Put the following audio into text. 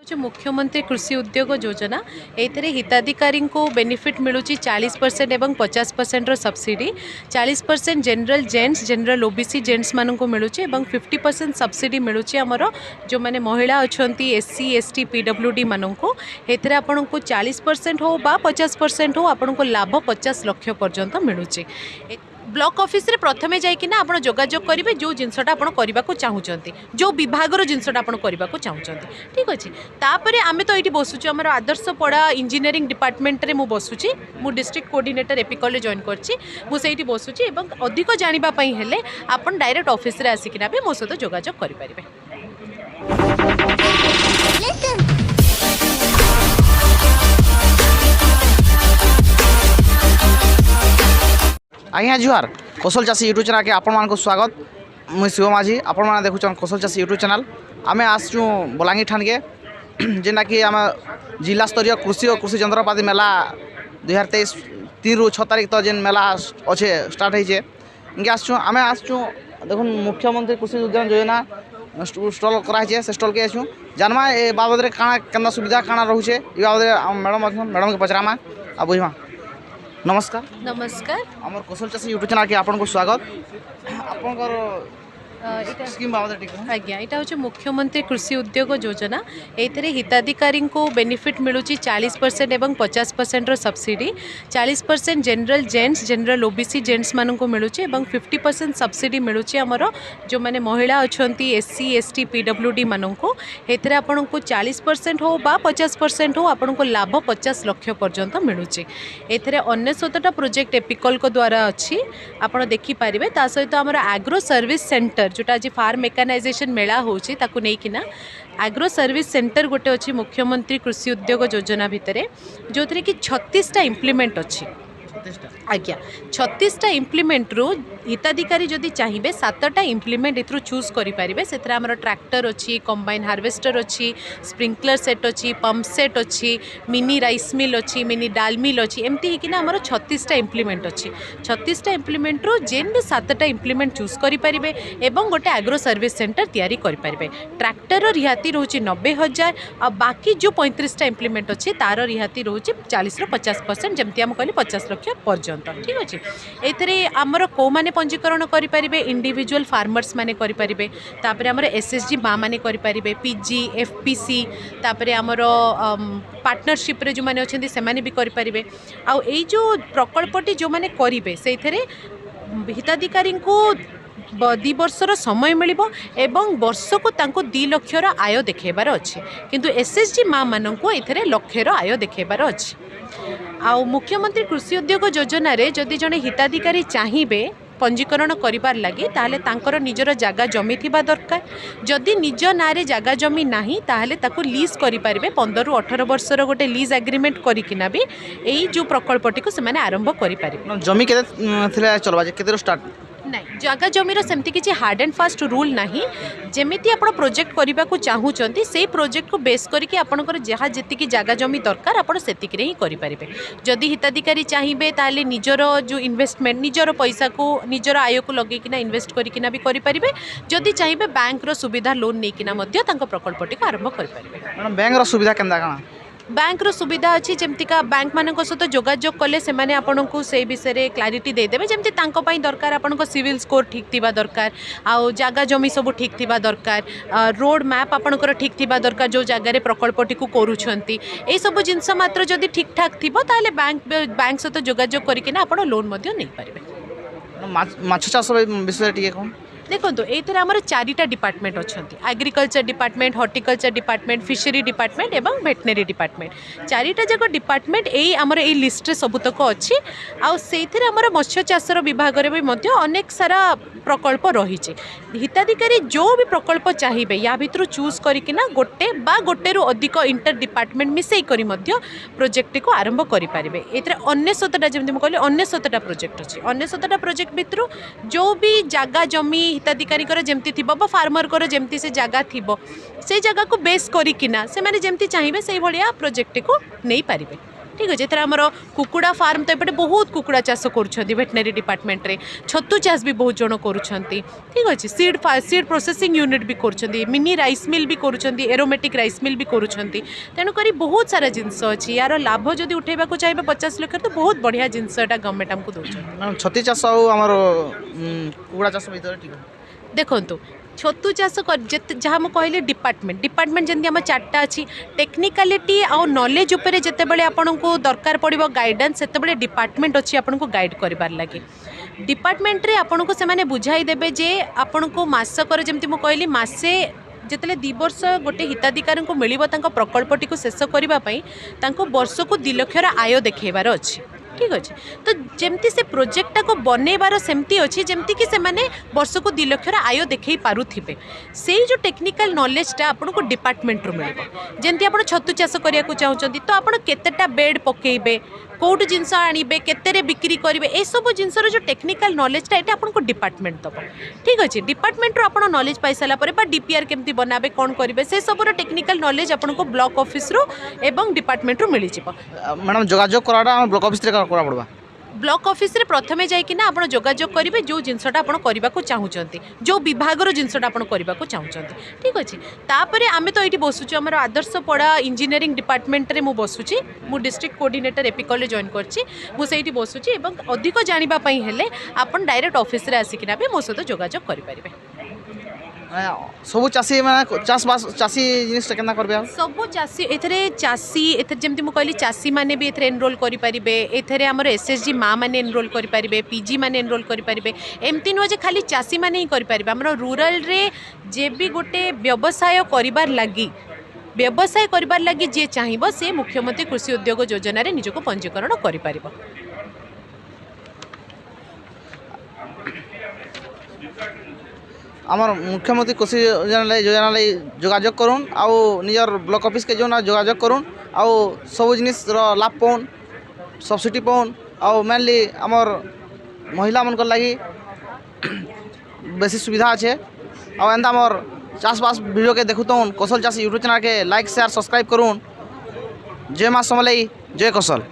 जो मुख्यमंत्री कृषि उद्योग योजना ये हिताधिकारी को बेनिफिट मिलूँ 40% एवं 50% subsidy 40% general gents general OBC gents मानक मिलूँ और 50% सब्सिडी मिलूँ आमर जो मैंने महिला अच्छा एससी एसटी पीडब्ल्यूडी मानक एथे आपन को 40% हो बा 50% हो आपन को लाभ 50 लाख पर्यंत मिलूँ। ब्लॉक ऑफिस रे प्रथमे जाइकिना आपण जोगाजोग करेंगे जो जिनसटा आपण करने को चाहूँगी जो विभाग जिनसटा आपण करने को चाहूँगी ठीक अच्छे। तापर आम तो ये बसुचु आम आदर्श पड़ा इंजीनियरिंग डिपार्टमेंट रे बसुची मु डिस्ट्रिक्ट कोऑर्डिनेटर एपिकल जॉइन करसी बसुची अधिक जानापी हेले आपण डायरेक्ट ऑफिस रे आसिकिना भी मो सहित जोगाजोग करेंगे। आज्ञा जुहार कौशल चाषी यूट्यूब चैनल के आपण स्वागत। मुझे शिव माझी आपण मैंने देखुन कौशल चाषी यूट्यूब चैनल आम आसचु बलांगीर ठान के जेनटा कि आम जिला स्तरीय कृषि और कृषि यंत्रपाति मेला 2023 3 ରୁ 6 तारीख तो जेन मेला अच्छे स्टार्ट होइए इनके आसचु आम आसचु देखुन मुख्यमंत्री कृषि उद्यान योजना स्टल कराई से स्टल के आसचु जानमा ए बाबद में काଣା केन्दा सुविधा काଣା रोचे ये बाबद मैडम के पचरामा आ बुझमा। नमस्कार। नमस्कार। आम कौशल चाषी यूट्यूब चैनल के आपन को स्वागत। आपनकर स्कीम बाबद आज्ञा यहाँ हूँ मुख्यमंत्री कृषि उद्योग योजना ये हिताधिकारी को बेनिफिट मिलूँ 40% एवं 50% subsidy 40% general gents general OBC gents मानक मिलूँ और 50% सब्सिडी मिलूँ आमर जो मैंने महिला अच्छा एससी एसटी पीडब्ल्यूडी मानक एथे आपन को 40% हो बा 50% हो आपन को लाभ 50 लाख पर्यंत मिलूँ। एथे 99टा प्रोजेक्ट एपिकल को द्वारा अच्छी आपड़ देखिपारे ता सहित आमर एग्रो सर्विस सेंटर जोटा आज फार्म मेकानाइजेशन मेला होची ताकू नेकिना एग्रो सर्विस सेंटर गोटे अच्छी मुख्यमंत्री कृषि उद्योग योजना भितर जो थी कि 36टा इम्प्लीमेंट अच्छी आज्ञा 36टा इम्प्लीमेंट रू हिताधिकारी जदि चाहिए 7टा इम्प्लीमेंट एथरू चूज करेंगे से ट्रैक्टर अच्छी कंबाइन हार्वेस्टर अच्छी स्प्रिंकलर सेट अच्छी पंप सेट अच्छी मिनी राइस मिल अच्छी मिनी डाल मिल अच्छी एमती होकिना आमर 36टा इम्प्लीमेंट अच्छी 36टा इम्प्लीमेंट रू जेन भी 7टा इम्प्लीमेंट चूज करेंगे एवं गोटे एग्रो सर्विस सेंटर तैयारी करेंगे। ट्रैक्टर रिहाती रोचे 90,000 और बाकी जो 35टा इम्प्लीमेंट अच्छी तार रिहाती रोचे 40 ରୁ 50% जमती आम कहली 50 लाख पर्यंत ठीक अच्छे। ये आमर कौ मैंने पंजीकरण करेंगे इंडिविजुअल फार्मर्स माने करेंगे तापर आमर एसएचजी माँ मैंने करेंगे पीजी एफपीसी तापर आमर पार्टनरशिप रे जो मैंने अच्छे से भी करेंगे आउ यही जो प्रकल्पटी जो मैंने करेंगे से हिताधिकारी को 2 वर्षर समय मिल एवं वर्ष को 2 लक्षर आय देखेबार अच्छे किंतु एसएचजी माँ मान को ये लक्षर आय देखेबार अच्छे। आउ मुख्यमंत्री कृषि उद्योग योजना रे जदि जड़े हिताधिकारी चाहिए पंजीकरण करिबार लगी ताहले तांकर निजर जागा जमी थिबा दरकार जदि निज नारे जागा जमी नाही ताहले ताकू लीज करि पारिबे 15 ରୁ 18 वर्षर गोटे लीज एग्रीमेंट करिकिना भी एई जो प्रकल्पटी को से माने आरंभ करि पारिबे। जमी केते थिला चलबा जे केते स्टार्ट नहीं जगह जमीर सेमती किसी हार्ड एंड फास्ट रूल नहीं जमीती आप प्रोजेक्ट करने को चाहूँगी से प्रोजेक्ट को बेस करके आपंकर जहाँ जी जगह जमी दरकार आप से ही करेंगे। जदि हिताधिकारी चाहिए ताले निजर जो इन्वेस्टमेंट निजर पैसा को निजर आय को लगेकिना इन्वेस्ट करकिना भी करेंगे जदि चाहिए बैंक सुविधा लोन नहीं प्रकल्पटी को आरंभ करेंगे। बैंक सुविधा केनता बैंक रो सुविधा अच्छी जमतीका बैंक मान सहित जोगाजोग कले से माने आपन को से विषय क्लारिटी देदेवे जमती तांको पाई दरकार आपन को सिविल स्कोर ठीक थिबा दरकार आउ जागा जमी सब ठीक थिबा दरकार रोड मैप आपनकर ठीक थिबा दरकार जो जगह रे प्रकल्पटी को करूछंती ए सब जिंस मात्र जदि ठीक ठाक थिबो ताले बैंक सहित जोगाजोग करिकिना आपन लोन मध्ये नै पारिबे। माछ चाष विषय टिके कोन देखो ये आमर 4टा डिपार्टमेंट अच्छा agriculture department horticulture department fishery department एवं भेटनेरी डिपार्टमेंट 4टा जाक डिपार्टमेंट यही आमर ये लिस्ट सबुतक अच्छी आउ से आमर मत्स्य चाषर विभाग में भी अनेक सारा प्रकल्प रही हिताधिकारी जो भी प्रकल्प चाहिए या भितर चूज करना गोटे बा गोटे रु अधिक इंटर डिपार्टमेंट मिसई करी प्रोजेक्ट को आरंभ करेंगे। ये 99टा जमी कहली 99टा प्रोजेक्ट अच्छी 99टा प्रोजेक्ट भितर जो भी जगह जमी हिताधिकारी जमती थी फार्मर को जमती से जगह थी से जगह को बेस करिकिना से माने जमती चाहिए से भलिया प्रोजेक्ट को नहीं पारिबे। ठीक अच्छे एथर आमर कुकुड़ा फार्म तो एपटे बहुत कुकुड़ा चाष कर वेटनरी डिपार्टमेंट रे छतु चाष भी बहुत जन कर ठीक अच्छे सीड प्रोसेसिंग यूनिट भी कर मिनी राइस मिल भी कर एरोमेटिक राइस मिल भी कर तेणुक बहुत सारा जिनस अच्छी यार लाभ जदि उठेबा चाहिए 50 लाख तो बहुत बढ़िया जिनस गवर्नमेंट आमको दौर छती चाष आमर कुकुड़ा चाष ठीक देखु छतु चाष जहाँ मुझे कहली डिपार्टमेंट जमी आम 4टा अच्छी टेक्निकालिटी आउ नॉलेज उपरे जितेबाला आपन को दरकार पड़ो गाइडेंस से डिपार्टमेंट अच्छी आपन को गाइड कर लगे डिपार्टमेंट रे आपन को से बुझाई देबे जे आपन को मासकर जमी मुझे कहली मासे जिते 2 वर्ष गोटे हिताधिकारी को मिल प्रकल्पटी को शेष करने वर्ष को 2 लाख आय देखेबार अच्छी ठीक अच्छे तो जमती से प्रोजेक्टा को बनइबार सेमती अच्छी जमती कि से वर्ष को 2 लाख आय देखई पारुथिबे से जो टेक्निकल नॉलेजटा आपन को डिपार्टमेंट रू मिलिबो जमती आपन छतु चाष करिया को चाहउचंती तो आपन केतेटा बेड पकेइबे कौट जिनस आणिबे केतेरे बिक्री करेंगे ए सब जिनसर जो टेक्निकल नॉलेजटा ये आपको डिपार्टमेंट दब ठीक अच्छे डिपार्टमेंट रू आप नॉलेज पाई सारा पर डीपीआर केमती बनाबे कौन करेंगे से सब टेक्निकल नॉलेज आपको ब्लॉक ऑफिस रू एवं डिपार्टमेंट रू मिल जाए मैडम जोगाजोग कराटा ब्लॉक ऑफिस रे करा पड़बा ब्लॉक ऑफिस रे प्रथमे जाइकिना आपण जोगाजोग करेंगे जो जिनसटा आपण करबा को चाहूचंती जो विभागर जिनसटा आपण करबा को चाहूचंती ठीक अच्छे तापरे आमे तो ये बसुछु हमर आदर्श पड़ा इंजीनियरिंग डिपार्टमेंट रे मु बसुची मु डिस्ट्रिक्ट कोऑर्डिनेटर एपिकल रे जॉइन करछि मु सेठी बसुची एवं अधिक जानिबा पई हेले आपण डायरेक्ट ऑफिस रे आसिकिना बे मो सहित जोगाजोग करि परिबे सबू चाषी मैंने चाषबास चाषी जिनिस केना करबे सबू चाषी एथरे चाषी एथरे जमती मु कहली चाषी माने भी एथरे एनरोल करि परिबे एथरे हमर एसएसजी माँ माने एनरोल करि परिबे पीजी माने एनरोल करि परिबे एमती नुह जे खाली चाषी माने ही करि परिबे हमर रूरल रे जे भी गोटे व्यवसाय करिबार लगी जे चाहिबो से मुख्यमंत्री कृषि उद्योग योजना रे निजको पंजीकरण करि परिबो आमर मुख्यमंत्री कृषि योजना जोगाजोग करूँ आउ निजर ब्लॉक ऑफिस के जो ना जोगाजोग करूँ आउ सब जिनिस लाभ पाउन सब्सिडी पाउन आउ मेनली आमर महिला मन लगी बेसी सुविधा अच्छे आउ एंता आमर चाषबास वीडियो के देखुत कौशल चाषी यूट्यूब चैनल के लाइक शेयर सब्सक्राइब करूँ जय माँ समलई जय कौशल।